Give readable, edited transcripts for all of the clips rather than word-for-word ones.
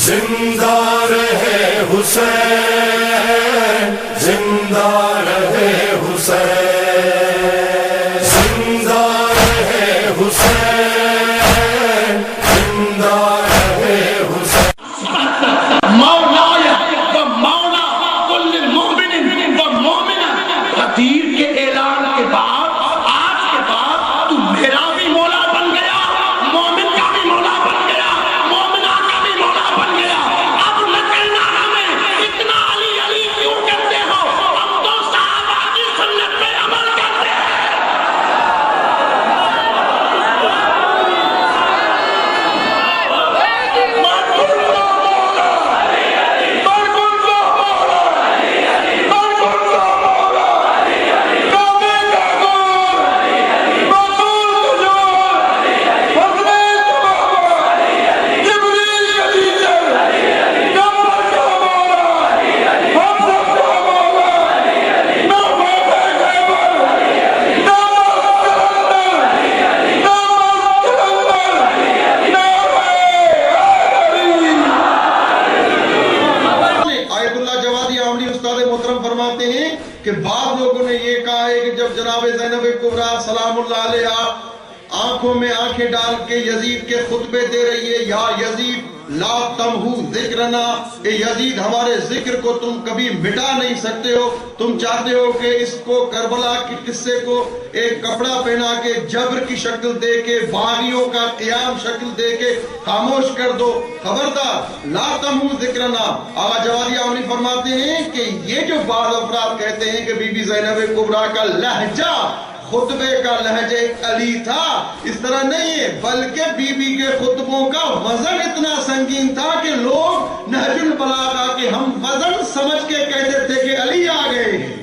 زندہ رہے حسین، زندہ رہے حسین، زندہ رہے حسین، زندہ رہے حسین۔ مولایا و مولا کل مومن و مومنہ، غدیر کے اعلان کے بعد آج کے بعد تو میرا بھی مولا بن گیا، مومن کا بھی مولا بن گیا، مومنہ کا بھی مولا بن گیا۔ اب نکلنا ہمیں اتنا علی علی کیوں کرتے ہو؟ ہم تو صحابہ کی سنت پہ عمل کرتے ہیں۔ کہ بعض لوگوں نے یہ کہا ہے کہ جب جناب زینب کبریٰ سلام اللہ علیہا آنکھوں میں آنکھیں ڈال کے یزید کے خطبے دے رہی ہے، یا یزید لا تمہو ذکرنا، کہ یزید ہمارے ذکر کو تم کبھی مٹا نہیں سکتے ہو، تم چاہتے ہو کہ اس کو کربلا کے قصے کو ایک کپڑا پہنا کے جبر کی شکل دے کے باغیوں کا قیام شکل دے کے خاموش کر دو۔ خبردار، لا تمہو ذکرنا۔ آقا جوادی آمنی فرماتے ہیں کہ یہ جو بعض افراد کہتے ہیں کہ بی بی زینب کبریٰ کا لہجہ خطبے کا لہجہ علی تھا، اس طرح نہیں ہے، بلکہ بی بی کے خطبوں کا وزن اتنا سنگین تھا کہ لوگ نہج البلاغہ کے ہم وزن سمجھ کے کہتے تھے کہ علی آ گئے ہیں۔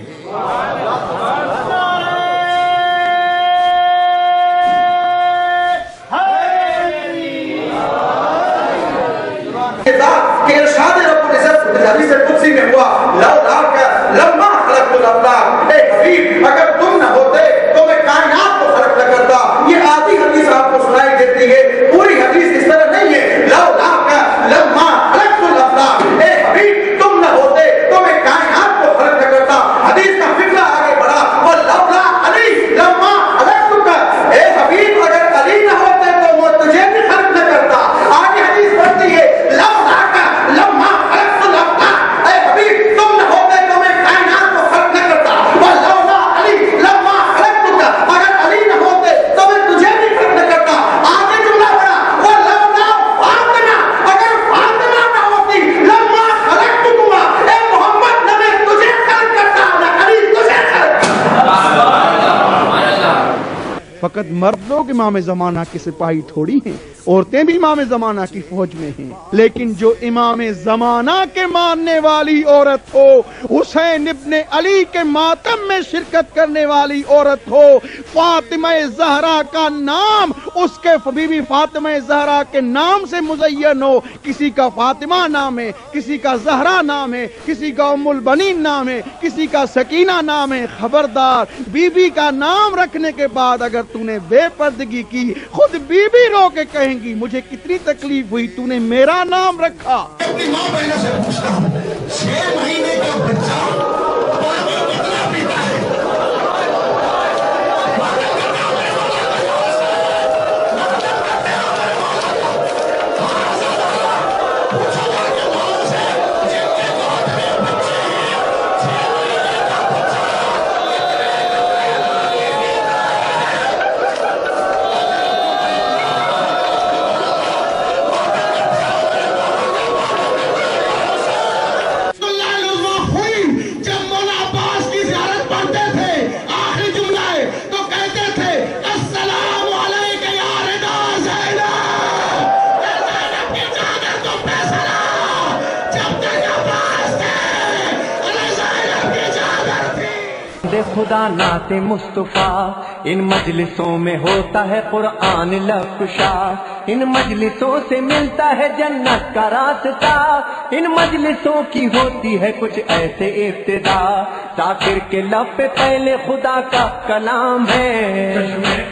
کہ ارشاد رب العزت حدیث قدسی میں ہوا، لولاک لما خلقت الافلاک، اے حبیب اگر تم نہ ہوتے تو میں کائنات کو خلق نہ کرتا۔ یہ آدھی حدیث آپ کو سنائی دیتی ہے، پوری حدیث اس طرح نہیں ہے۔ لولاک لما خلقت الافلاک، اے حبیب تم نہ ہوتے تو میں کائنات کو خلق نہ کرتا۔ حدیث کا فقرہ آگے بڑھا، ولولا علی لما خلقتک، اے حبیب اگر علی نہ ہوتے تو وہ تجھے بھی خلق نہ کرتا۔ آگے حدیث بڑھتی ہے، لولاک لما خلقت الافلاک، اے حبیب تم نہ ہوتے تو میں کائنات کو خلق نہ کرتا۔ ولولا علی لما خلقتک، اگر علی نہ ہوتے تو میں تجھے بھی خلق نہ کرتا۔ آگے جملہ بڑھا، ولولا فاطمہ، اگر فاطمہ نہ ہوتی لما خلقتکما، اے محمد نہ میں تجھے خلق کرتا نہ علی تجھے خلق کرتا۔ فقط مرد لوگ امام زمانہ کے سپاہی تھوڑی ہیں، عورتیں بھی امام زمانہ کی فوج میں ہیں، لیکن جو امام زمانہ کے ماننے والی عورت ہو، حسین ابن علی کے ماتم میں شرکت کرنے والی عورت ہو، فاطمہ زہرا کا نام اس کے بی بی فاطمہ زہرا کے نام سے مزین ہو، کسی کا فاطمہ نام ہے، کسی کا زہرا نام ہے، کسی کا ام البنین نام ہے، کسی کا سکینہ نام ہے، خبردار بی بی کا نام رکھنے کے بعد اگر تو نے بے پردگی کی، خود بی بی رو کے کہیں گی مجھے کتنی تکلیف ہوئی تو نے میرا نام رکھا۔ اپنی ماں بہنوں سے پوچھتا ہوں، 6 مہینے کا بچہ پانی کتنا پیتا ہے؟ خدا نعت مصطفیٰ، ان مجلسوں میں ہوتا ہے قرآن لفشا، ان مجلسوں سے ملتا ہے جنت کا راستہ، ان مجلسوں کی ہوتی ہے کچھ ایسے ابتدا، ذاکر کے لب پہ پہلے خدا کا کلام ہے،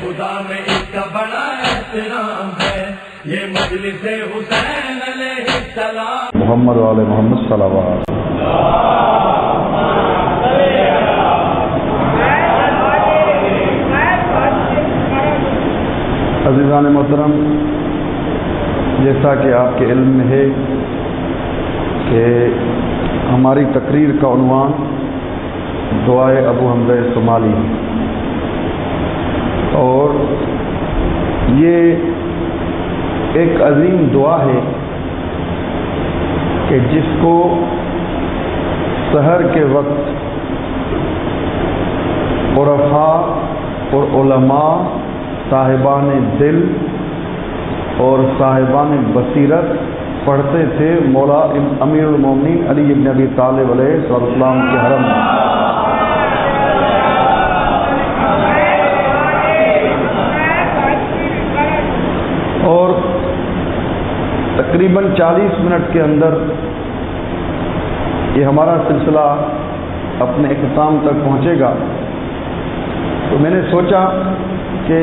خدا میں اس کا بڑا احترام ہے۔ یہ مجلس حسین علیہ السلام محمد وآل محمد صلوات. عزیزان محترم، جیسا کہ آپ کے علم میں ہے کہ ہماری تقریر کا عنوان دعائے ابو حمزہ صومالی ہے، اور یہ ایک عظیم دعا ہے کہ جس کو سحر کے وقت عرفاء اور علماء، صاحبان دل اور صاحبان بصیرت پڑھتے تھے مولا امیر المومنین علی بن ابی طالب علیہ السلام کے حرم میں. اور تقریباً 40 منٹ کے اندر یہ ہمارا سلسلہ اپنے اختتام تک پہنچے گا. تو میں نے سوچا کہ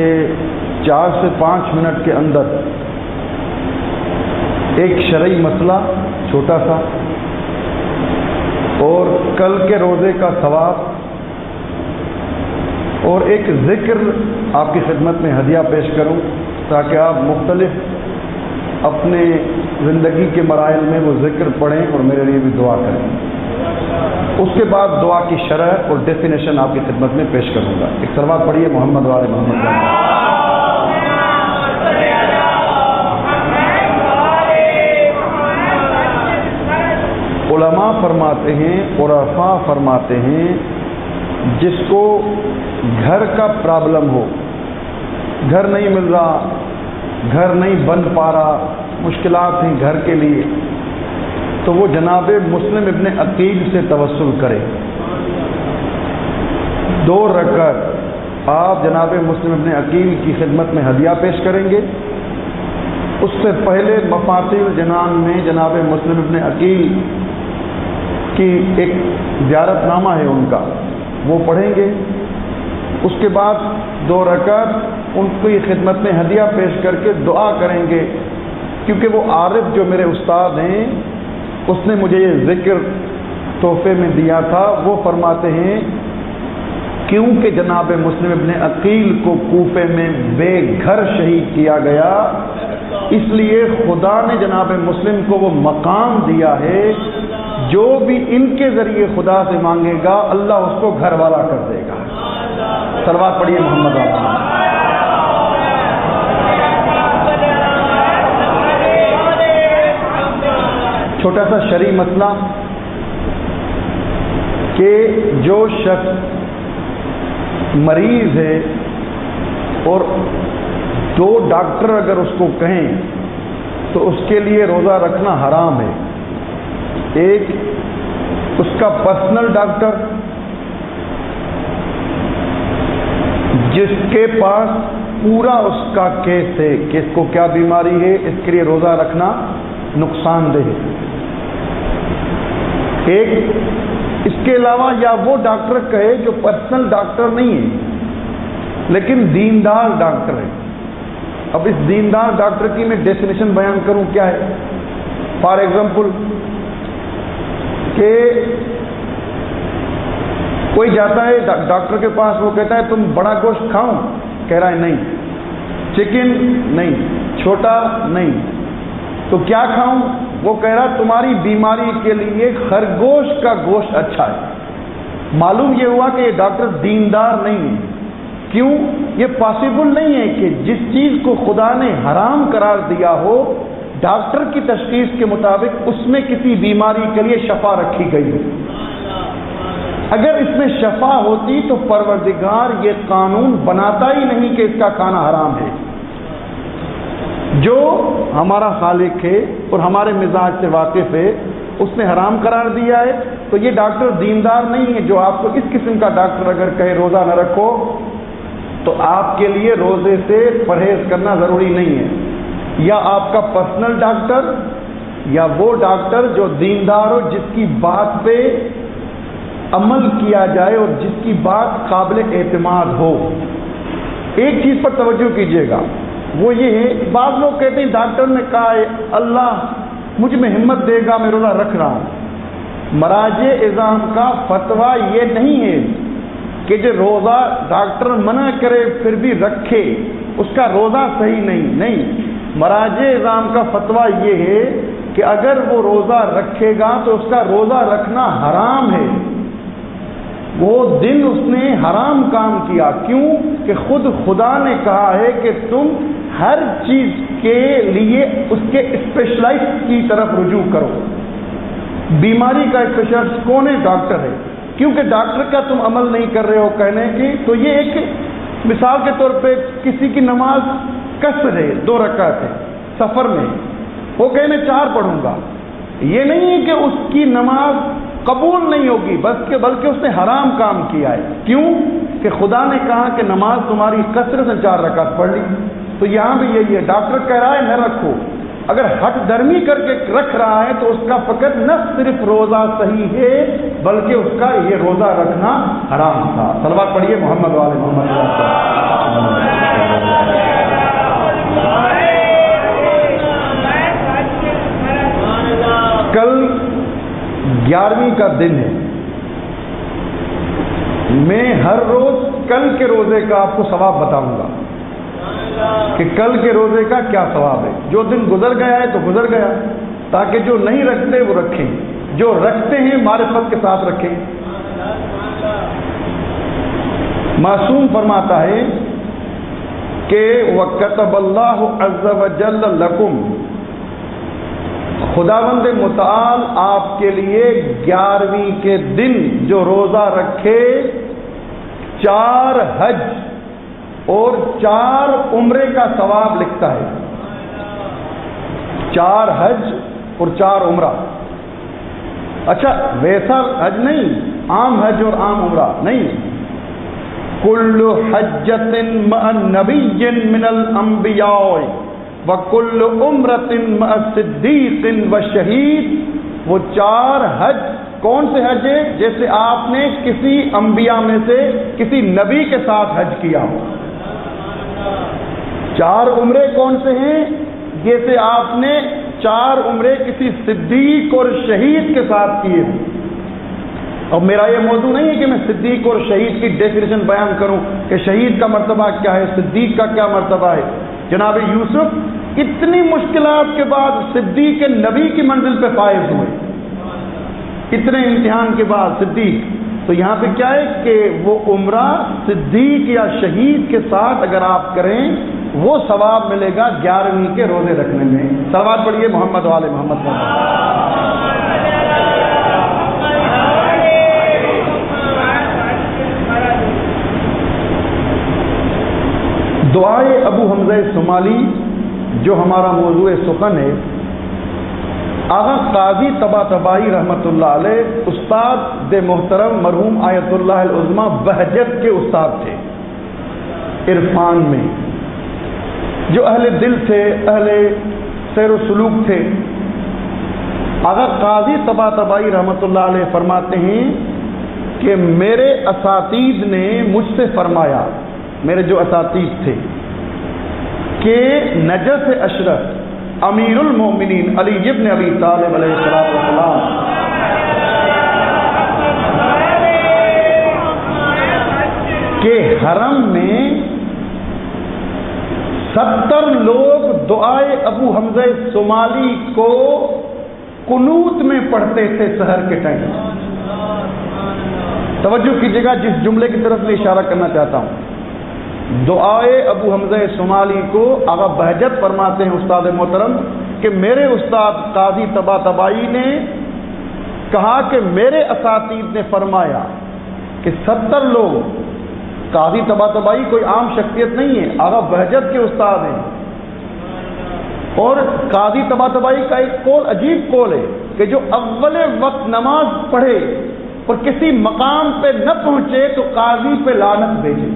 4 سے 5 منٹ کے اندر ایک شرعی مسئلہ چھوٹا سا اور کل کے روزے کا ثواب اور ایک ذکر آپ کی خدمت میں ہدیہ پیش کروں تاکہ آپ مختلف اپنے زندگی کے مراحل میں وہ ذکر پڑھیں اور میرے لیے بھی دعا کریں. اس کے بعد دعا کی شرح اور ڈیفینیشن آپ کی خدمت میں پیش کروں گا. ایک صلوات پڑھیے محمد وآل محمد. علماء فرماتے ہیں، عرفاء فرماتے ہیں، جس کو گھر کا پرابلم ہو، گھر نہیں مل رہا، گھر نہیں بن پا رہا، مشکلات ہیں گھر کے لیے، تو وہ جناب مسلم ابن عقیل سے توسل کرے. 2 رکعت آپ جناب مسلم ابن عقیل کی خدمت میں ہدیہ پیش کریں گے. اس سے پہلے مفاتیح الجنان میں جناب مسلم ابن عقیل کی ایک زیارت نامہ ہے ان کا، وہ پڑھیں گے. اس کے بعد 2 رکعت ان کی خدمت میں ہدیہ پیش کر کے دعا کریں گے، کیونکہ وہ عارف جو میرے استاد ہیں اس نے مجھے یہ ذکر تحفے میں دیا تھا. وہ فرماتے ہیں کیونکہ جناب مسلم ابن عقیل کو کوفے میں بے گھر شہید کیا گیا، اس لیے خدا نے جناب مسلم کو وہ مقام دیا ہے جو بھی ان کے ذریعے خدا سے مانگے گا اللہ اس کو گھر والا کر دے گا. صلوات پڑھیے محمد وآل. چھوٹا سا شرعی مسئلہ کہ جو شخص مریض ہے اور 2 ڈاکٹر اگر اس کو کہیں تو اس کے لیے روزہ رکھنا حرام ہے. ایک اس کا پرسنل ڈاکٹر جس کے پاس پورا اس کا کیس ہے کہ اس کو کیا بیماری ہے، اس کے لیے روزہ رکھنا نقصان دہ ہے. ایک اس کے علاوہ یا وہ ڈاکٹر کہے جو پرسنل ڈاکٹر نہیں ہے لیکن دیندار ڈاکٹر ہے. اب اس دیندار ڈاکٹر کی میں ڈیفینیشن بیان کروں کیا ہے. فار ایگزامپل کہ کوئی جاتا ہے ڈاکٹر کے پاس، وہ کہتا ہے تم بڑا گوشت کھاؤں، کہہ رہا ہے نہیں. چکن نہیں، چھوٹا نہیں، تو کیا کھاؤں؟ وہ کہہ رہا تمہاری بیماری کے لیے خرگوش کا گوشت اچھا ہے. معلوم یہ ہوا کہ یہ ڈاکٹر دیندار نہیں ہے. کیوں؟ یہ پاسبل نہیں ہے کہ جس چیز کو خدا نے حرام قرار دیا ہو ڈاکٹر کی تشخیص کے مطابق اس میں کسی بیماری کے لیے شفا رکھی گئی ہے. اگر اس میں شفا ہوتی تو پروردگار یہ قانون بناتا ہی نہیں کہ اس کا کھانا حرام ہے. جو ہمارا خالق ہے اور ہمارے مزاج سے واقف ہے اس نے حرام قرار دیا ہے. تو یہ ڈاکٹر دیندار نہیں ہے جو آپ کو اس قسم کا ڈاکٹر اگر کہے روزہ نہ رکھو تو آپ کے لیے روزے سے پرہیز کرنا ضروری نہیں ہے. یا آپ کا پرسنل ڈاکٹر یا وہ ڈاکٹر جو دیندار ہو، جس کی بات پہ عمل کیا جائے اور جس کی بات قابل اعتماد ہو. ایک چیز پر توجہ کیجیے گا وہ یہ ہے، بعض لوگ کہتے ہیں ڈاکٹر نے کہا ہے اللہ مجھ میں ہمت دے گا، میں روزہ رکھ رہا ہوں۔ مراجع اعظام کا فتویٰ یہ نہیں ہے کہ جو روزہ ڈاکٹر منع کرے پھر بھی رکھے اس کا روزہ صحیح نہیں۔ مراجع اعظام کا فتویٰ یہ ہے کہ اگر وہ روزہ رکھے گا تو اس کا روزہ رکھنا حرام ہے، وہ دن اس نے حرام کام کیا۔ کیوں کہ خود خدا نے کہا ہے کہ تم ہر چیز کے لیے اس کے اسپیشلائسٹ کی طرف رجوع کرو۔ بیماری کا اسپیشلسٹ کون ہے؟ ڈاکٹر ہے۔ کیونکہ ڈاکٹر کا تم عمل نہیں کر رہے ہو کہنے کی، تو یہ ایک مثال کے طور پہ کسی کی نماز قصر ہے، 2 رکعت ہے، سفر میں، وہ کہنے 4 پڑھوں گا، یہ نہیں ہے کہ اس کی نماز قبول نہیں ہوگی، بلکہ اس نے حرام کام کیا ہے۔ کیوں کہ خدا نے کہا کہ نماز تمہاری قصر سے 4 رکعت پڑھ لی۔ تو یہاں بھی یہی ہے، ڈاکٹر کہہ رہا ہے نہ رکھو، اگر ہٹ درمی کر کے رکھ رہا ہے تو اس کا فقط نہ صرف روزہ صحیح ہے بلکہ اس کا یہ روزہ رکھنا حرام تھا۔ صلوات پڑھیے محمد والے محمد۔ کل 11ویں کا دن ہے، میں ہر روز کل کے روزے کا آپ کو ثواب بتاؤں گا کہ کل کے روزے کا کیا ثواب ہے۔ جو دن گزر گیا ہے تو گزر گیا، تاکہ جو نہیں رکھتے وہ رکھیں، جو رکھتے ہیں معرفت کے ساتھ رکھیں۔ معصوم فرماتا ہے کہ وَكَتَبَ اللَّهُ عَزَّ وَجَلَّ لَكُمْ، خداوند متعال آپ کے لیے 11ویں کے دن جو روزہ رکھے 4 حج اور 4 عمرے کا ثواب لکھتا ہے۔ 4 حج اور 4 عمرہ۔ اچھا ویسا حج نہیں، عام حج اور عام عمرہ نہیں، کل حجۃ مع نبی من الانبیاء وکل عمرۃ مع صدیق وشہید۔ وہ 4 حج کون سے حج ہے؟ جیسے آپ نے کسی انبیاء میں سے کسی نبی کے ساتھ حج کیا ہو۔ 4 عمرے کون سے ہیں؟ جیسے آپ نے 4 عمرے کسی صدیق اور شہید کے ساتھ کیے ہوں۔ اور میرا یہ موضوع نہیں ہے کہ میں صدیق اور شہید کی ڈیفینیشن بیان کروں کہ شہید کا مرتبہ کیا ہے، صدیق کا کیا مرتبہ ہے۔ جناب یوسف اتنی مشکلات کے بعد صدیق نبی کی منزل پہ فائز ہوئے، اتنے امتحان کے بعد صدیق۔ تو یہاں پہ کیا ہے کہ وہ عمرہ صدیق یا شہید کے ساتھ اگر آپ کریں وہ ثواب ملے گا 11ویں کے روزے رکھنے میں۔ صلوات پڑھیے محمد والے محمد۔ دعائے ابو حمزہ صومالی جو ہمارا موضوع سخن ہے، آغا قاضی طباطبائی رحمۃ اللہ علیہ استاد محترم مرحوم آیت اللہ العظمیٰ بہجت کے استاد تھے عرفان میں، جو اہل دل تھے، اہل سیر و سلوک تھے۔ آغا قاضی طباطبائی رحمۃ اللہ علیہ فرماتے ہیں کہ میرے اساتید نے مجھ سے فرمایا، میرے جو اساتید تھے، کہ نجس اشرف امیر المومنین علی ابن ابی طالب علیہ السلام کے حرم میں 70 لوگ دعائے ابو حمزہ صومالی کو قنوت میں پڑھتے تھے سحر کے ٹائم۔ توجہ کیجیے گا جس جملے کی طرف میں اشارہ کرنا چاہتا ہوں، دعائے ابو حمزہ صومالی کو آغا بہجت فرماتے ہیں استاد محترم کہ میرے استاد قاضی طباطبائی نے کہا کہ میرے اساتید نے فرمایا کہ 70 لوگ، قاضی طباطبائی کوئی عام شخصیت نہیں ہے، آغا بہجت کے استاد ہیں، اور قاضی طباطبائی کا ایک قول عجیب قول ہے کہ جو اول وقت نماز پڑھے اور کسی مقام پہ نہ پہنچے تو قاضی پہ لعنت بھیجے۔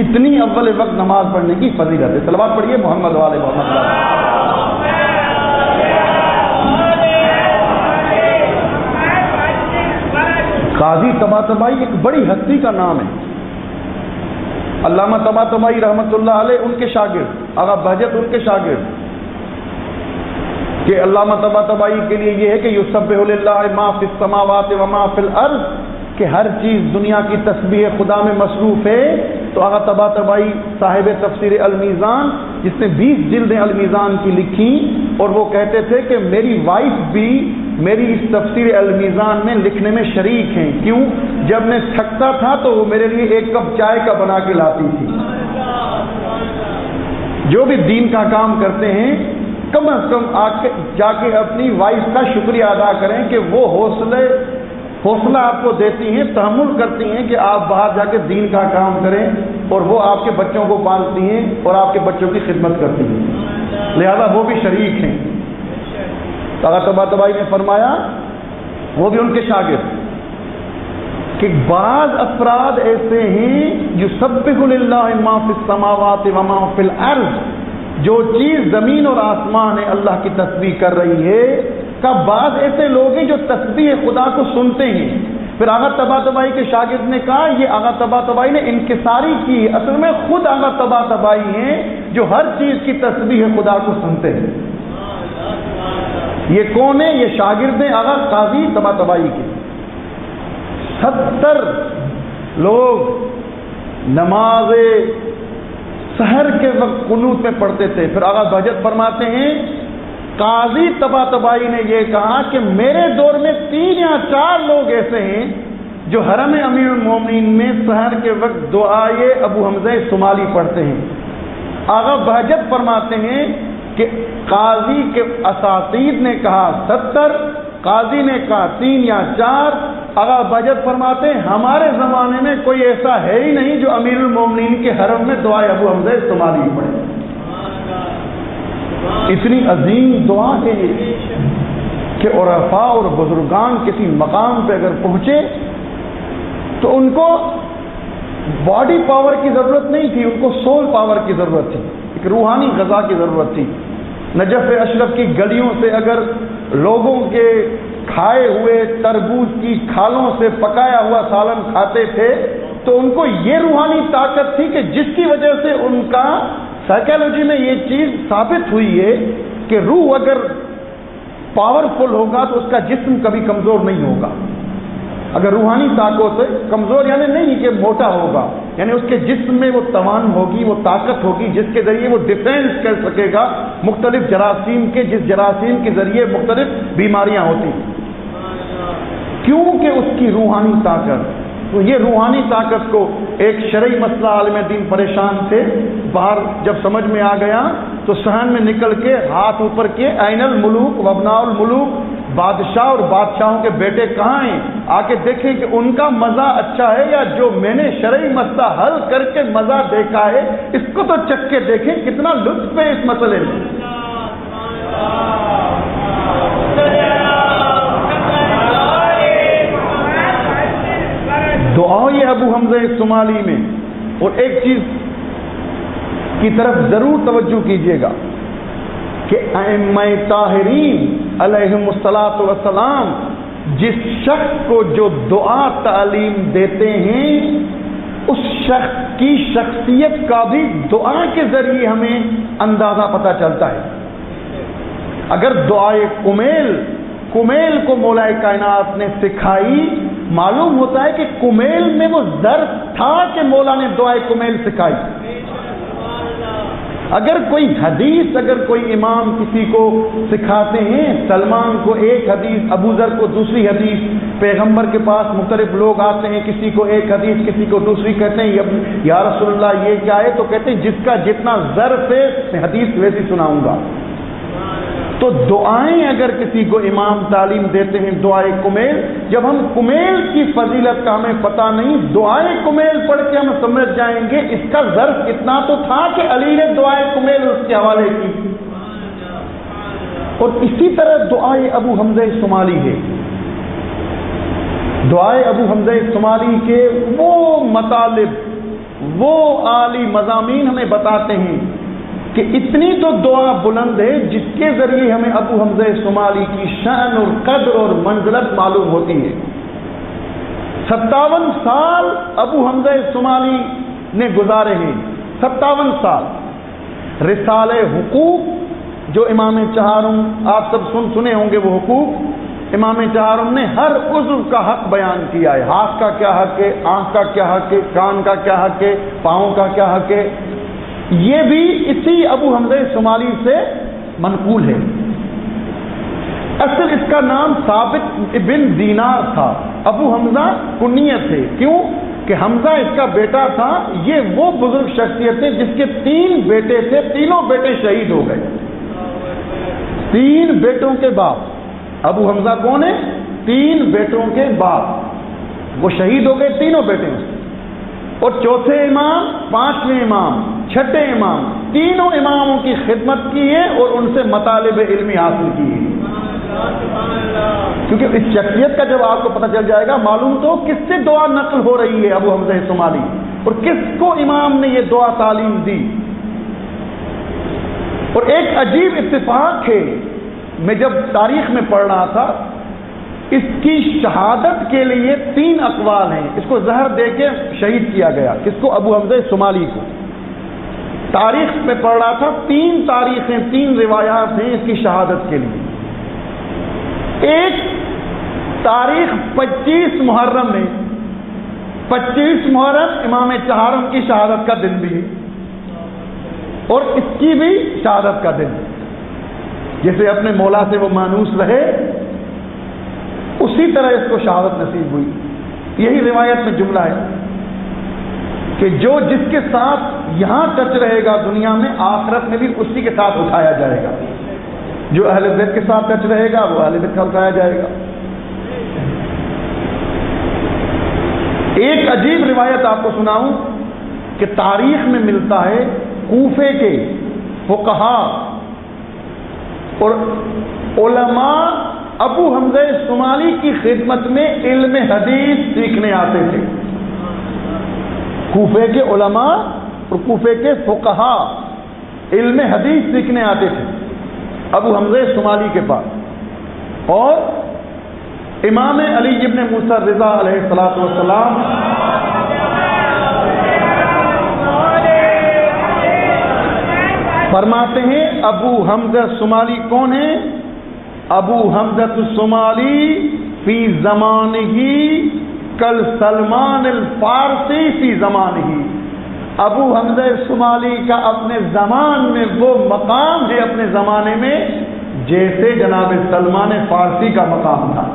اتنی اول وقت نماز پڑھنے کی فضیلت ہے۔ صلوات پڑھیے محمد والے محمد۔ قاضی طباطبائی ایک بڑی ہستی کا نام ہے، علامہ طباطبائی رحمۃ اللہ علیہ ان کے شاگرد، آغا بہجت ان کے شاگرد، کہ علامہ طباطبائی کے لیے یہ ہے کہ یسبح للہ ما فی السماوات و ما فی الارض، کہ ہر چیز دنیا کی تسبیح خدا میں مصروف ہے. تو آغا طباطبائی صاحب تفسیر المیزان جس نے 20 جلدیں المیزان کی لکھی، اور وہ کہتے تھے کہ میری وائف بھی میری اس تفسیر المیزان میں لکھنے میں شریک ہیں. کیوں؟ جب میں تھکتا تھا تو وہ میرے لیے 1 کپ چائے کا بنا کے لاتی تھی. جو بھی دین کا کام کرتے ہیں کم از کم جا کے اپنی وائف کا شکریہ ادا کریں کہ وہ حوصلہ آپ کو دیتی ہیں، تحمل کرتی ہیں کہ آپ باہر جا کے دین کا کام کریں، اور وہ آپ کے بچوں کو پالتی ہیں اور آپ کے بچوں کی خدمت کرتی ہیں، لہذا وہ بھی شریک ہیں. آغا طباطبائی نے فرمایا، وہ بھی ان کے شاگرد، کہ بعض افراد ایسے ہیں یسبح للہ ما فی السماوات و ما فی الارض، جو چیز زمین اور آسمان ہے اللہ کی تسبیح کر رہی ہے، کا بعض ایسے لوگ ہیں جو تسبیح خدا کو سنتے ہیں. پھر آغا طباطبائی کے شاگرد نے کہا یہ آغا طباطبائی نے انکساری کی، اصل میں خود آغا طباطبائی ہیں جو ہر چیز کی تسبیح خدا کو سنتے ہیں. یہ کون ہے؟ یہ شاگرد ہیں آغا قاضی طباطبائی کے. 70 لوگ نماز سحر کے وقت قنوت میں پڑھتے تھے. پھر آغا بہجت فرماتے ہیں قاضی طباطبائی نے یہ کہا کہ میرے دور میں 3 یا 4 لوگ ایسے ہیں جو حرم امیر المومنین میں سحر کے وقت دعائے ابو حمزہ سمالی پڑھتے ہیں. آغا بہجت فرماتے ہیں کہ قاضی کے اساتید نے کہا 70، قاضی نے کہا 3 یا 4. آغا بہجت فرماتے ہیں ہمارے زمانے میں کوئی ایسا ہے ہی نہیں جو امیر المومنین کے حرم میں دعائے ابو حمزہ سمالی پڑھے. اتنی عظیم دعا ہے کہ عرفاء اور بزرگان کسی مقام پہ اگر پہنچے تو ان کو باڈی پاور کی ضرورت نہیں تھی، ان کو سول پاور کی ضرورت تھی، ایک روحانی غذا کی ضرورت تھی. نجف اشرف کی گلیوں سے اگر لوگوں کے کھائے ہوئے تربوز کی کھالوں سے پکایا ہوا سالن کھاتے تھے تو ان کو یہ روحانی طاقت تھی کہ جس کی وجہ سے ان کا سائیکالوجی میں یہ چیز ثابت ہوئی ہے کہ روح اگر پاورفل ہوگا تو اس کا جسم کبھی کمزور نہیں ہوگا. اگر روحانی طاقت سے کمزور یعنی نہیں کہ موٹا ہوگا، یعنی اس کے جسم میں وہ توان ہوگی، وہ طاقت ہوگی جس کے ذریعے وہ ڈیفینس کر سکے گا مختلف جراثیم کے، جس جراثیم کے ذریعے مختلف بیماریاں ہوتی ہیں. کیونکہ اس کی روحانی طاقت. تو یہ روحانی طاقت کو ایک شرعی مسئلہ عالم دین پریشان تھے، باہر جب سمجھ میں آ گیا تو صحن میں نکل کے ہاتھ اوپر کے عین الملوک و ابناء الملوک، بادشاہ اور بادشاہوں کے بیٹے کہاں ہیں، آ کے دیکھیں کہ ان کا مزہ اچھا ہے یا جو میں نے شرعی مسئلہ حل کر کے مزہ دیکھا ہے اس کو تو چکھ کے دیکھیں کتنا لطف ہے اس مسئلے میں. دعائے ابو حمزہ سمالی میں. اور ایک چیز کی طرف ضرور توجہ کیجیے گا کہ ائمہ طاہرین علیہم الصلاۃ والسلام جس شخص کو جو دعا تعلیم دیتے ہیں اس شخص کی شخصیت کا بھی دعا کے ذریعے ہمیں اندازہ پتہ چلتا ہے. اگر دعائے کمیل کو مولا کائنات نے سکھائی، معلوم ہوتا ہے کہ کمیل میں وہ ظرف تھا کہ مولا نے دعائے کمیل سکھائی. اگر کوئی حدیث، اگر کوئی امام کسی کو سکھاتے ہیں، سلمان کو ایک حدیث، ابو ذر کو دوسری حدیث، پیغمبر کے پاس مختلف لوگ آتے ہیں، کسی کو ایک حدیث کسی کو دوسری، کہتے ہیں یا رسول اللہ یہ کیا ہے، تو کہتے ہیں جس کا جتنا ظرف ہے میں حدیث ویسی سناؤں گا. تو دعائیں اگر کسی کو امام تعلیم دیتے ہیں دعائے کمیل، جب ہم کمیل کی فضیلت کا ہمیں پتہ نہیں، دعائے کمیل پڑھ کے ہم سمجھ جائیں گے اس کا ظرف اتنا تو تھا کہ علی نے دعائے کمیل اس کے حوالے کی. اور اسی طرح دعائے ابو حمزہ سمالی ہے. دعائے ابو حمزہ سمالی کے وہ مطالب، وہ عالی مضامین ہمیں بتاتے ہیں کہ اتنی تو دعا بلند ہے جس کے ذریعے ہمیں ابو حمزہ سمالی کی شان اور قدر اور منزلت معلوم ہوتی ہے. 57 سال ابو حمزہ سمالی نے گزارے ہیں 57 سال. رسالہ حقوق جو امام چہارم آپ سب سنے ہوں گے، وہ حقوق امام چہارم نے ہر عضو کا حق بیان کیا ہے. ہاتھ کا کیا حق ہے، آنکھ کا کیا حق ہے، کان کا کیا حق ہے، پاؤں کا کیا حق ہے. یہ بھی اسی ابو حمزہ شمالی سے منقول ہے. اصل اس کا نام ثابت بن دینار تھا. ابو حمزہ کنیت ہے. کیوں کہ حمزہ اس کا بیٹا تھا. یہ وہ بزرگ شخصیت ہے جس کے 3 بیٹے تھے، تینوں بیٹے شہید ہو گئے. 3 بیٹوں کے باپ ابو حمزہ کون ہے؟ 3 بیٹوں کے باپ، وہ شہید ہو گئے تینوں بیٹے. اور چوتھے امام، 5ویں امام، 6ٹھے امام، تینوں اماموں کی خدمت کی ہے اور ان سے مطالب علمی حاصل کی ہے. کیونکہ اس شخصیت کا جب آپ کو پتہ چل جائے گا، معلوم تو کس سے دعا نقل ہو رہی ہے ابو حمزہ شمالی، اور کس کو امام نے یہ دعا تعلیم دی. اور ایک عجیب اتفاق ہے، میں جب تاریخ میں پڑھ رہا تھا، اس کی شہادت کے لیے 3 اقوال ہیں. اس کو زہر دے کے شہید کیا گیا. کس کو؟ ابو حمزہ شمالی کو. تاریخ میں پڑھ رہا تھا، 3 تاریخیں، 3 روایات ہیں اس کی شہادت کے لیے. ایک تاریخ 25 محرم میں، 25 محرم امام چہارم کی شہادت کا دن بھی ہے، اور اس کی بھی شہادت کا دن. جیسے اپنے مولا سے وہ مانوس رہے، اسی طرح اس کو شہادت نصیب ہوئی. یہی روایت میں جملہ ہے کہ جو جس کے ساتھ یہاں ٹچ رہے گا دنیا میں، آخرت میں بھی اسی کے ساتھ اٹھایا جائے گا. جو اہل بیت کے ساتھ ٹچ رہے گا وہ اہل بیت کا اٹھایا جائے گا. ایک عجیب روایت آپ کو سناؤں کہ تاریخ میں ملتا ہے، کوفے کے فقہا اور علماء ابو حمزہ شمالی کی خدمت میں علم حدیث سیکھنے آتے تھے. کوفے کے علماء اور کوفے کے فقہا علم حدیث سیکھنے آتے تھے ابو حمزہ شمالی کے پاس. اور امام علی ابن موسیٰ رضا علیہ الصلوۃ والسلام فرماتے ہیں ابو حمزہ شمالی کون ہے؟ ابو حمزہ شمالی فی زمانہ کل سلمان الفارسی فی زمانہ. ابو حمزہ شمالی کا اپنے زمان میں وہ مقام ہے، اپنے زمانے میں، جیسے جناب سلمان فارسی کا مقام تھا.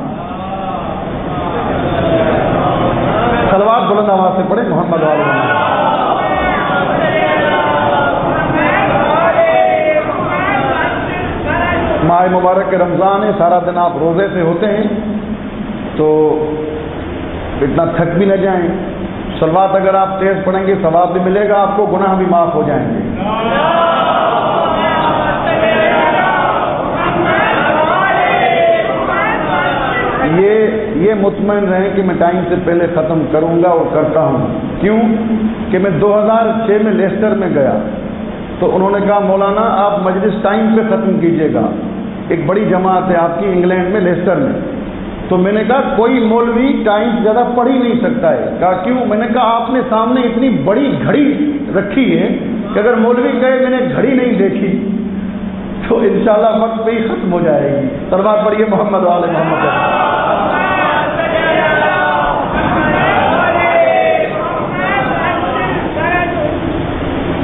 صلوات بلند آواز سے پڑھیں محمد علیہ وسلم. ماہ مبارک رمضان ہے، سارا دن آپ روزے سے ہوتے ہیں تو اتنا تھک بھی نہ جائیں. صلوات اگر آپ تیز پڑھیں گے ثواب بھی ملے گا آپ کو، گناہ بھی معاف ہو جائیں گے. یہ مطمئن رہیں کہ میں ٹائم سے پہلے ختم کروں گا اور کرتا ہوں. کیوں کہ میں 2006 میں لیسٹر میں گیا تو انہوں نے کہا مولانا آپ مجلس ٹائم پہ ختم کیجیے گا. ایک بڑی جماعت ہے آپ کی انگلینڈ میں لیسٹر میں. تو میں نے کہا کوئی مولوی ٹائم زیادہ پڑھ ہی نہیں سکتا ہے. کہا کیوں؟ میں نے کہا آپ نے سامنے اتنی بڑی گھڑی رکھی ہے کہ اگر مولوی کہے میں نے گھڑی نہیں دیکھی تو انشاءاللہ وقت پہ ہی ختم ہو جائے گی. صلوات پڑھیے محمد علیہ محمد.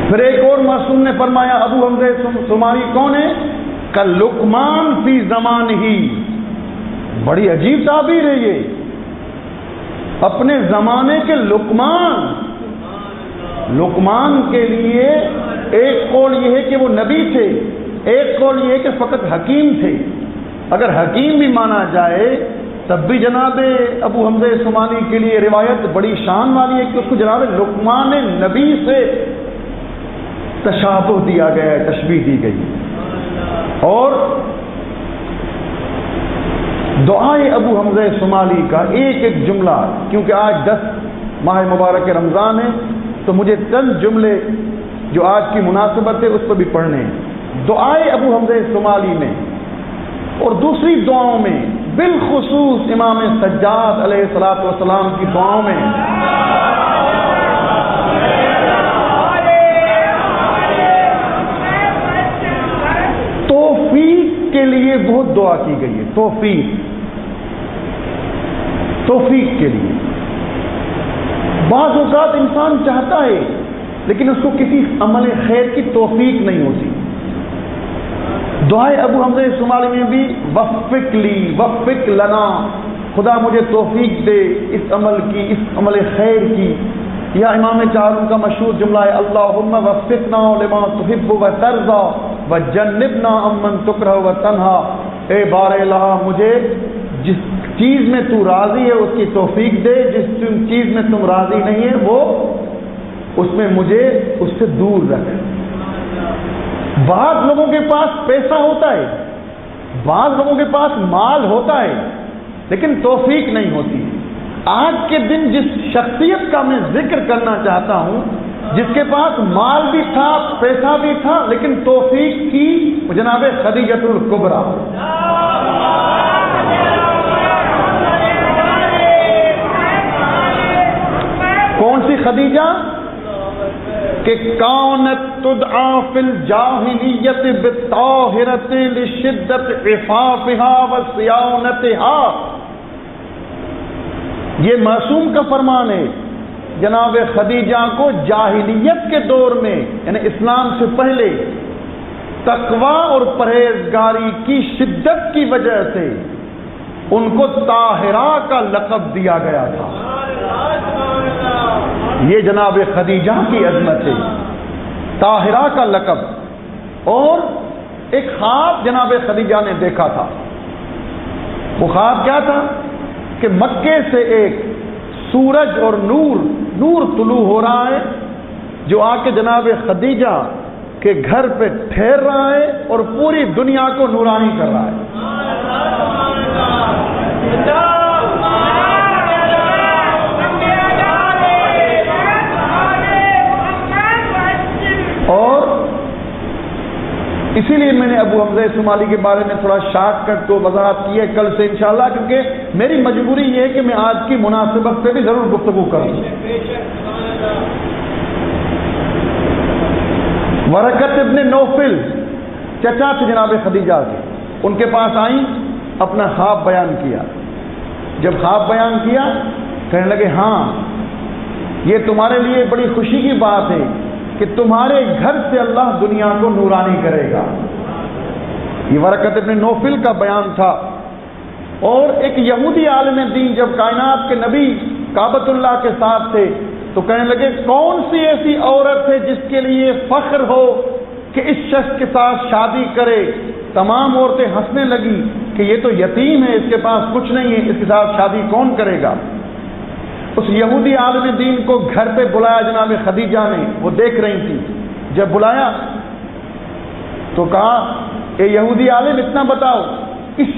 پھر ایک اور معصوم نے فرمایا ابو حمزہ شمالی کون ہے؟ کہ لقمان فی زمان ہی. بڑی عجیب تعبیر ہے یہ. اپنے زمانے کے لقمان. لقمان کے لیے ایک قول یہ ہے کہ وہ نبی تھے، ایک قول یہ ہے کہ فقط حکیم تھے. اگر حکیم بھی مانا جائے تب بھی جناب ابو حمزہ شمالی کے لیے روایت بڑی شان والی ہے کہ اس کو جناب لقمان نبی سے تشابہ دیا گیا ہے، تشبیہ دی گئی. اور دعائے ابو حمزہ شمالی کا ایک ایک جملہ، کیونکہ آج 10 ماہ مبارک رمضان ہے تو مجھے چند جملے جو آج کی مناسبت ہے اس پر بھی پڑھنے ہیں. دعائے ابو حمزہ شمالی میں اور دوسری دعاؤں میں، بالخصوص امام سجاد علیہ الصلوۃ والسلام کی دعاؤں میں لیے بہت دعا کی گئی ہے، توفیق کے لیے۔ بعض اوقات انسان چاہتا ہے لیکن اس کو کسی عمل خیر کی توفیق نہیں ہوتی۔ دعائے ابو حمزہ شمالی میں بھی وفق لی وفق لنا، خدا مجھے توفیق دے اس عمل کی، اس عمل خیر کی۔ یا امام چاروں کا مشہور جملہ ہے اللہم وفقنا لما تحب و ترضا وجنبنا عمن تکرہ و تنہا، اے بار الہ مجھے جس چیز میں تو راضی ہے اس کی توفیق دے، جس چیز میں تم راضی نہیں ہے وہ اس میں مجھے اس سے دور رکھ۔ بعض لوگوں کے پاس پیسہ ہوتا ہے، بعض لوگوں کے پاس مال ہوتا ہے لیکن توفیق نہیں ہوتی۔ آج کے دن جس شخصیت کا میں ذکر کرنا چاہتا ہوں، جس کے پاس مال بھی تھا، پیسہ بھی تھا، لیکن توفیق کی، جناب خدیجہ الکبریٰ۔ کون سی خدیجہ؟ کہ کانت تدعا فی الجاہلیت بالطاہرۃ لشدت عفافها وصیانتها۔ یہ معصوم کا فرمان ہے، جناب خدیجہ کو جاہلیت کے دور میں یعنی اسلام سے پہلے تقوی اور پرہیزگاری کی شدت کی وجہ سے ان کو طاہرہ کا لقب دیا گیا تھا۔ یہ جناب خدیجہ کی عظمت ہے، طاہرہ کا لقب۔ اور ایک خواب جناب خدیجہ نے دیکھا تھا۔ وہ خواب کیا تھا کہ مکے سے ایک سورج اور نور طلوع ہو رہا ہے جو آ کے جناب خدیجہ کے گھر پہ ٹھہر رہا ہے اور پوری دنیا کو نورانی کر رہا ہے۔ اور اسی لیے میں نے ابو حمزہ شمالی کے بارے میں تھوڑا شارٹ کٹ کو وضاحت کی ہے کل سے انشاءاللہ، کیونکہ میری مجبوری یہ ہے کہ میں آج کی مناسبت پہ بھی ضرور گفتگو کروں۔ ورقت ابن نوفل چچا تھے جناب خدیجہ کے، ان کے پاس آئیں، اپنا خواب بیان کیا۔ جب خواب بیان کیا کہنے لگے ہاں یہ تمہارے لیے بڑی خوشی کی بات ہے کہ تمہارے گھر سے اللہ دنیا کو نورانی کرے گا۔ یہ ورقت ابن نوفل کا بیان تھا۔ اور ایک یہودی عالم دین جب کائنات کے نبی کعبۃ اللہ کے ساتھ تھے تو کہنے لگے کون سی ایسی عورت ہے جس کے لیے فخر ہو کہ اس شخص کے ساتھ شادی کرے؟ تمام عورتیں ہنسنے لگی کہ یہ تو یتیم ہے، اس کے پاس کچھ نہیں ہے، اس کے ساتھ شادی کون کرے گا؟ اس یہودی عالم دین کو گھر پہ بلایا جناب خدیجہ نے، وہ دیکھ رہی تھی۔ جب بلایا تو کہا اے یہودی عالم اتنا بتاؤ اس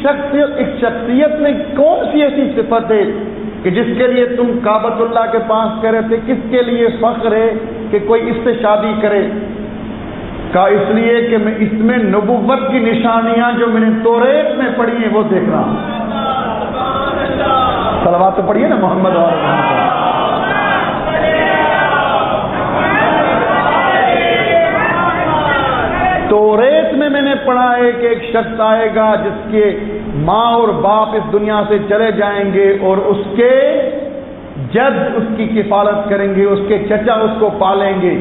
شخصیت میں کون سی ایسی صفت ہے کہ جس کے لیے تم کعبۃ اللہ کے پاس کہہ رہے تھے کس کے لیے فخر ہے کہ کوئی اس سے شادی کرے؟ کہا اس لیے کہ میں اس میں نبوت کی نشانیاں جو میں نے توریت میں پڑھی ہیں وہ دیکھ رہا ہوں۔ صلوات تو پڑھیے نا محمد اور توریت میں نے پڑھا ہے کہ ایک شخص آئے گا جس کے ماں اور باپ اس دنیا سے چلے جائیں گے اور اس کے جد اس کی کفالت کریں گے، اس کے چچا اس کو پالیں گے،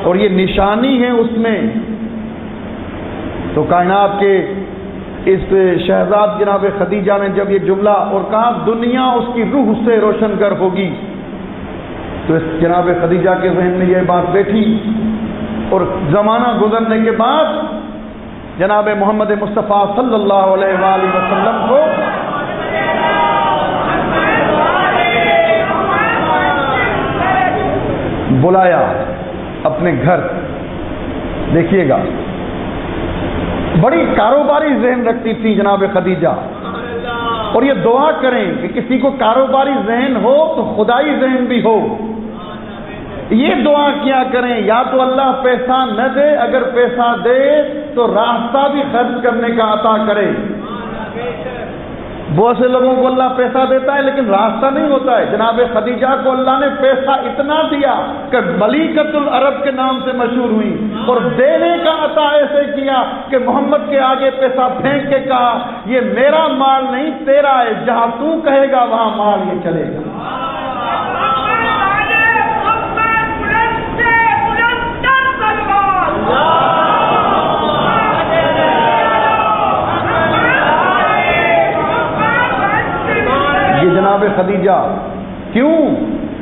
اور یہ نشانی ہے اس میں۔ تو کائنات کے اس شہزاد جناب خدیجہ نے جب یہ جملہ اور کہا دنیا اس کی روح سے روشن گر ہوگی، تو اس جناب خدیجہ کے ذہن میں یہ بات بیٹھی۔ اور زمانہ گزرنے کے بعد جناب محمد مصطفیٰ صلی اللہ علیہ وآلہ وسلم کو بلایا اپنے گھر۔ دیکھیے گا بڑی کاروباری ذہن رکھتی تھی جناب خدیجہ، اور یہ دعا کریں کہ کسی کو کاروباری ذہن ہو تو خدائی ذہن بھی ہو۔ یہ دعا کیا کریں یا تو اللہ پیسہ نہ دے، اگر پیسہ دے تو راستہ بھی خرچ کرنے کا عطا کرے۔ بہت سے لوگوں کو اللہ پیسہ دیتا ہے لیکن راستہ نہیں ہوتا ہے. جناب خدیجہ کو اللہ نے پیسہ اتنا دیا کہ ملیکۃ العرب کے نام سے مشہور ہوئی, اور دینے کا عطا ایسے کیا کہ محمد کے آگے پیسہ پھینک کے کہا یہ میرا مال نہیں تیرا ہے, جہاں تو کہے گا وہاں مال یہ چلے گا. جناب خدیجہ کیوں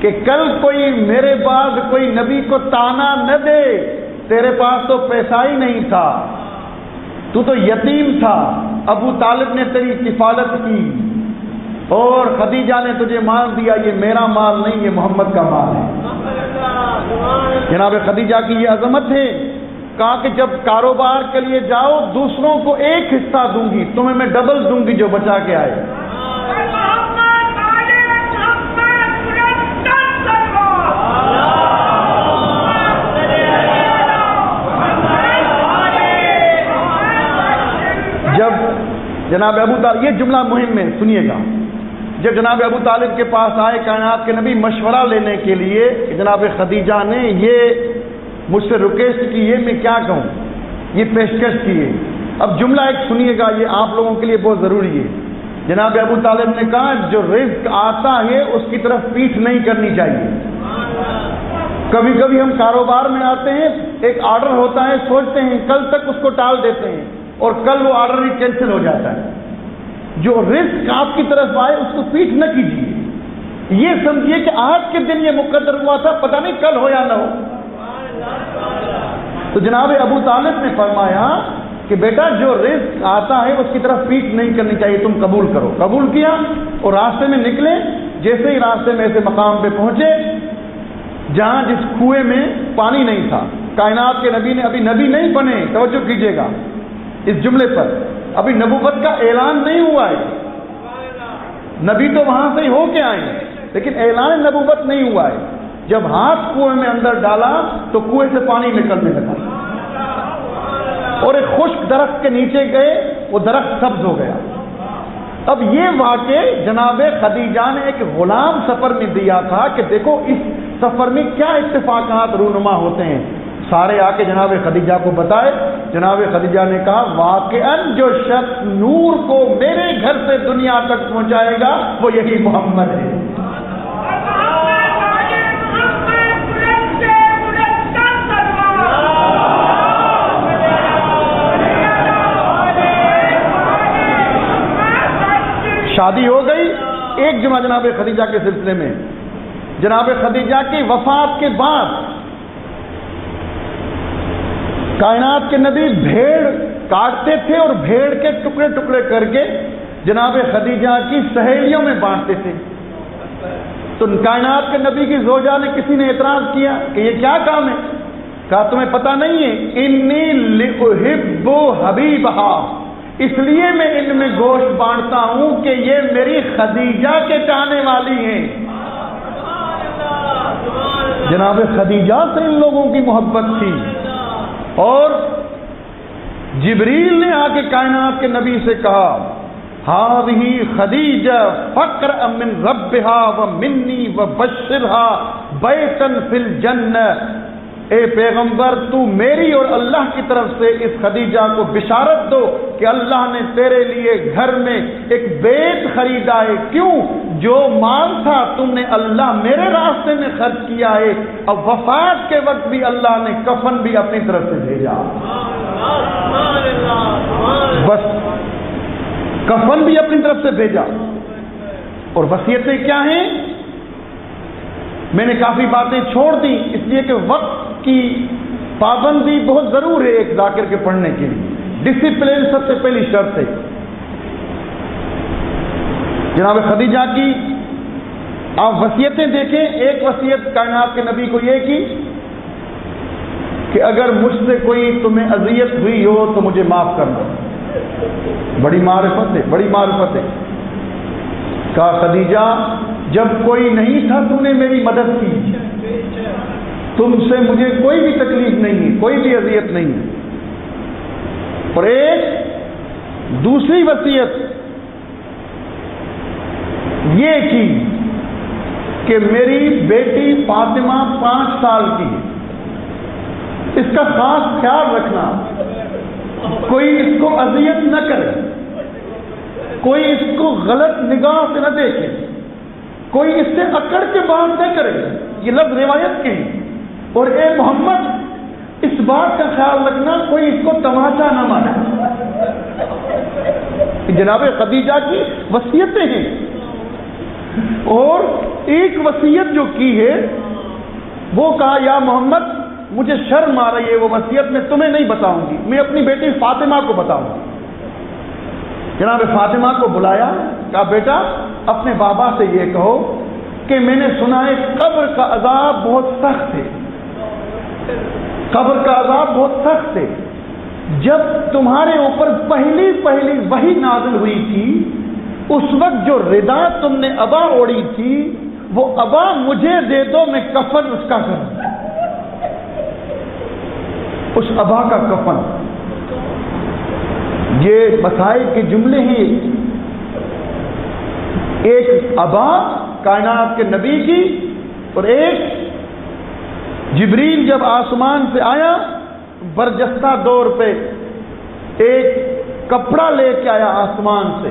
کہ کل کوئی میرے بعد کوئی نبی کو تانا نہ دے, تیرے پاس تو پیسہ ہی نہیں تھا, تو تو یتیم تھا, ابو طالب نے تیری کفالت کی اور خدیجہ نے تجھے مال دیا, یہ میرا مال نہیں یہ محمد کا مال ہے. جناب خدیجہ کی یہ عظمت ہے. کہا کہ جب کاروبار کے لیے جاؤ دوسروں کو ایک حصہ دوں گی, تمہیں میں ڈبل دوں گی جو بچا کے آئے. جب جناب ابو طالب, یہ جملہ مہم ہے سنیے گا, جب جناب ابو طالب کے پاس آئے کائنات کے نبی مشورہ لینے کے لیے, جناب خدیجہ نے یہ مجھ سے ریکویسٹ کی, یہ میں کیا کہوں, یہ پیشکش کی ہے. اب جملہ ایک سنیے گا, یہ آپ لوگوں کے لیے بہت ضروری ہے. جناب ابو طالب نے کہا جو رزق آتا ہے اس کی طرف پیٹھ نہیں کرنی چاہیے. کبھی کبھی ہم کاروبار میں آتے ہیں, ایک آرڈر ہوتا ہے, سوچتے ہیں کل تک اس کو ٹال دیتے ہیں اور کل وہ آرڈر ہی کینسل ہو جاتا ہے. جو رزق آپ کی طرف آئے اس کو پیٹھ نہ کیجیے, یہ سمجھیے کہ آج کے دن یہ مقدر ہوا تھا, پتہ نہیں کل ہو یا نہ ہو. تو جناب ابو طالب نے فرمایا کہ بیٹا جو رزق آتا ہے اس کی طرف پیٹھ نہیں کرنی چاہیے, تم قبول کرو. قبول کیا اور راستے میں نکلے. جیسے ہی راستے میں ایسے مقام پہ پہنچے جہاں جس کنویں میں پانی نہیں تھا, کائنات کے نبی نے, ابھی نبی نہیں بنے, توجہ کیجیے گا اس جملے پر, ابھی نبوت کا اعلان نہیں ہوا ہے, نبی تو وہاں سے ہی ہو کے آئے لیکن اعلان نبوت نہیں ہوا ہے. جب ہاتھ کنویں میں اندر ڈالا تو کنویں سے پانی نکلنے لگا اور ایک خشک درخت کے نیچے گئے, وہ درخت سبز ہو گیا. اب یہ واقعہ جناب خدیجہ نے ایک غلام سفر میں دیا تھا کہ دیکھو اس سفر میں کیا اتفاقات رونما ہوتے ہیں. سارے آ کے جناب خدیجہ کو بتائے. جناب خدیجہ نے کہا واقعاً جو شخص نور کو میرے گھر سے دنیا تک پہنچائے گا وہ یہی محمد ہے. شادی ہو گئی. ایک جمعہ جناب خدیجہ کے سلسلے میں, جناب خدیجہ کی وفات کے بعد کائنات کے نبی بھیڑ کاٹتے تھے اور بھیڑ کے ٹکڑے ٹکڑے کر کے جناب خدیجہ کی سہیلیوں میں بانٹتے تھے. تو کائنات کے نبی کی زوجہ نے کسی نے اعتراض کیا کہ یہ کیا کام ہے. کہا تمہیں پتہ نہیں ہے, انی لأحب حبیبہا, اس لیے میں ان میں گوشت بانٹتا ہوں کہ یہ میری خدیجہ کے چاہنے والی ہیں. جناب خدیجہ سے ان لوگوں کی محبت تھی. اور جبریل نے آ کے کائنات کے نبی سے کہا ہذہ خدیجہ فقر من ربہا ومنی وبشرہا بیتا فی الجنہ. اے پیغمبر تو میری اور اللہ کی طرف سے اس خدیجہ کو بشارت دو کہ اللہ نے تیرے لیے گھر میں ایک بیت خریدا ہے. کیوں؟ جو مال تھا تم نے اللہ میرے راستے میں خرچ کیا ہے. اب وفات کے وقت بھی اللہ نے کفن بھی اپنی طرف سے بھیجا. بس کفن بھی اپنی طرف سے بھیجا. اور وصیتیں کیا ہیں؟ میں نے کافی باتیں چھوڑ دی اس لیے کہ وقت کی پابندی بہت ضرور ہے ایک ذاکر کے پڑھنے کے لیے. ڈسپلن سب سے پہلی شرط ہے. جناب خدیجہ کی آپ وصیتیں دیکھیں. ایک وصیت کائنات کے نبی کو یہ کی کہ اگر مجھ سے کوئی تمہیں اذیت ہوئی ہو تو مجھے معاف کر دو. بڑی معرفت ہے, بڑی معرفت ہے. کہا خدیجہ جب کوئی نہیں تھا تم نے میری مدد کی, تم سے مجھے کوئی بھی تکلیف نہیں ہے, کوئی بھی اذیت نہیں ہے. اور ایک دوسری وصیت یہ چیز کہ میری بیٹی فاطمہ 5 سال کی ہے، اس کا خاص خیال رکھنا، کوئی اس کو اذیت نہ کرے، کوئی اس کو غلط نگاہ سے نہ دیکھے، کوئی اس سے اکڑ کے بات نہ کرے، یہ لفظ روایت کے ہیں۔ اور اے محمد اس بات کا خیال رکھنا کوئی اس کو تماشا نہ مانے۔ جناب خدیجہ کی وصیتیں ہیں، اور ایک وصیت جو کی ہے وہ کہا یا محمد مجھے شرم آ رہی ہے، وہ وصیت میں تمہیں نہیں بتاؤں گی، میں اپنی بیٹی فاطمہ کو بتاؤں گی۔ جناب فاطمہ کو بلایا، کہا بیٹا اپنے بابا سے یہ کہو کہ میں نے سنا ہے قبر کا عذاب بہت سخت ہے، قبر کا عذاب بہت سخت ہے۔ جب تمہارے اوپر پہلی وحی نازل ہوئی تھی، اس وقت جو ردا تم نے ابا اوڑی تھی وہ ابا مجھے دے دو، میں کفن اس کا کروں، اس ابا کا کفن۔ یہ مسائل کے جملے ہیں، ایک ابا کائنات کے نبی کی، اور ایک جبریل جب آسمان سے آیا برجستہ دور پہ ایک کپڑا لے کے آیا آسمان سے،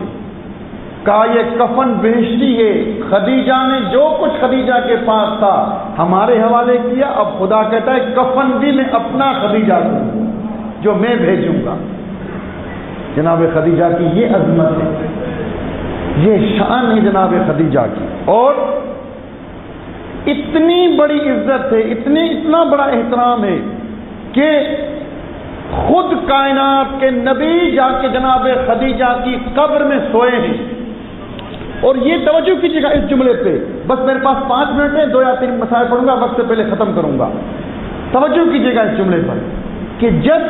کہا یہ کفن بہشتی ہے، خدیجہ نے جو کچھ خدیجہ کے پاس تھا ہمارے حوالے کیا، اب خدا کہتا ہے کفن بھی میں اپنا خدیجہ دوں جو میں بھیجوں گا۔ جناب خدیجہ کی یہ عظمت ہے، یہ شان ہے جناب خدیجہ کی، اور اتنی بڑی عزت ہے، اتنا بڑا احترام ہے کہ خود کائنات کے نبی جا کے جناب خدیجہ کی قبر میں سوئے ہیں۔ اور یہ توجہ کیجیے گا اس جملے پہ، بس میرے پاس 5 منٹ میں 2 یا 3 مسائل پڑھوں گا، وقت سے پہلے ختم کروں گا۔ توجہ کیجیے گا اس جملے پر کہ جب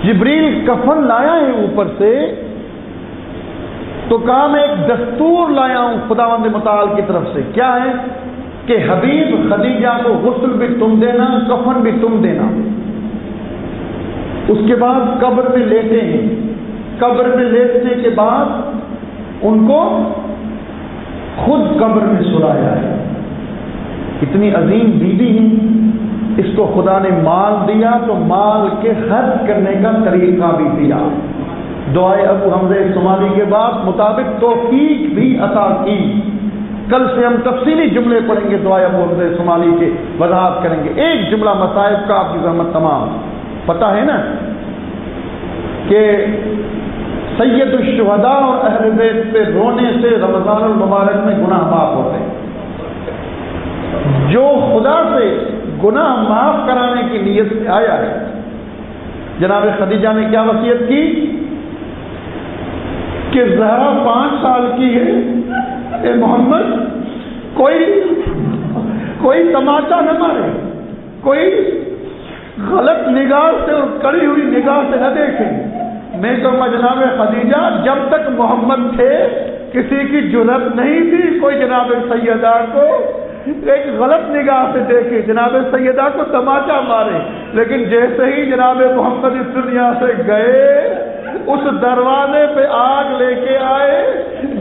جبریل کفن لایا ہے اوپر سے تو کہا میں ایک دستور لایا ہوں خداوند متعال کی طرف سے، کیا ہے کہ حبیب خدیجہ کو غسل بھی تم دینا، کفن بھی تم دینا۔ اس کے بعد قبر میں لیٹے ہیں، قبر میں لیٹنے کے بعد ان کو خود قبر میں سلایا ہے۔ اتنی عظیم بیوی ہیں، اس کو خدا نے مال دیا تو مال کے خرچ کرنے کا طریقہ بھی دیا۔ دعائے ابو حمزہ صومالی کے بعد مطابق توفیق بھی عطا کی۔ کل سے ہم تفصیلی جملے پڑھیں گے، دعائے ابو حمزہ صومالی کے وضاحت کریں گے۔ ایک جملہ مصائب کا آپ کی زحمت تمام پتہ ہے نا کہ سید الشہداء اور اہل بیت پہ رونے سے رمضان المبارک میں گناہ معاف ہوتے ہیں۔ جو خدا سے گناہ معاف کرانے کی نیت سے آیا ہے، جناب خدیجہ نے کیا وصیت کی کہ زہرا 5 سال کی ہے، اے محمد کوئی تماشا نہ مارے، کوئی غلط نگاہ سے اور کڑی ہوئی نگاہ سے نہ دیکھیں۔ میں کہوں گا جناب خدیجہ جب تک محمد تھے کسی کی جرأت نہیں تھی کوئی جناب سیدہ کو ایک غلط نگاہ سے دیکھے، جناب سیدہ کو تماشا مارے، لیکن جیسے ہی جناب محمد اس دنیا سے گئے اس دروازے پہ آگ لے کے آئے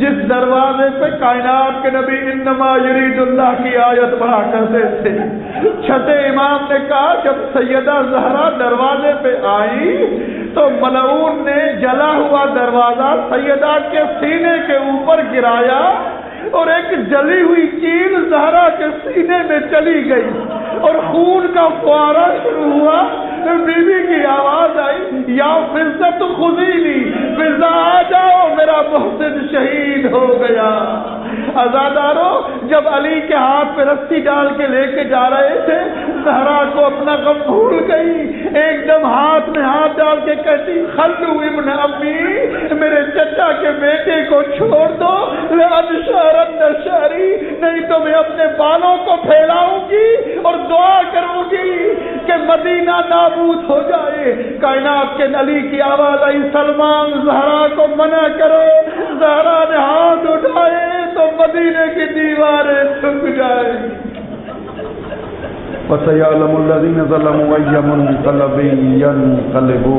جس دروازے پہ کائنات کے نبی انما یرید اللہ کی آیت پڑھا کرتے تھے۔ چھٹے امام نے کہا جب سیدہ زہرا دروازے پہ آئی تو ملعون نے جلا ہوا دروازہ سیدہ کے سینے کے اوپر گرایا اور ایک جلی ہوئی چیل زہرا کے سینے میں چلی گئی اور خون کا فوارہ شروع ہوا۔ بیوی کی آواز آئی یا فضہ تو خذینی، فضہ آ جاؤ میرا محسن شہید ہو گیا۔ عزادارو جب علی کے ہاتھ پہ رسی ڈال کے لے کے جا رہے تھے زہرا کو اپنا غم بھول گئی، ایک دم ہاتھ میں ہاتھ ڈال کے کہتی خلو ابن امی، میرے چچا کے بیٹے کو چھوڑ دو، لأنشارن شہری، نہیں تو میں اپنے بالوں کو پھیلاؤں گی اور دعا کروں گی کہ مدینہ نابود ہو جائے۔ کائنات کے علی کی آواز آئی سلمان زہرا کو منع کرو، زہرا نے ہاتھ اٹھائے تو مدینے کی دیواریں جھک جائیں۔ وَسَيَعْلَمُ الَّذِينَ ظَلَمُوا أَيَّ مُنقَلَبٍ يَنقَلِبُونَ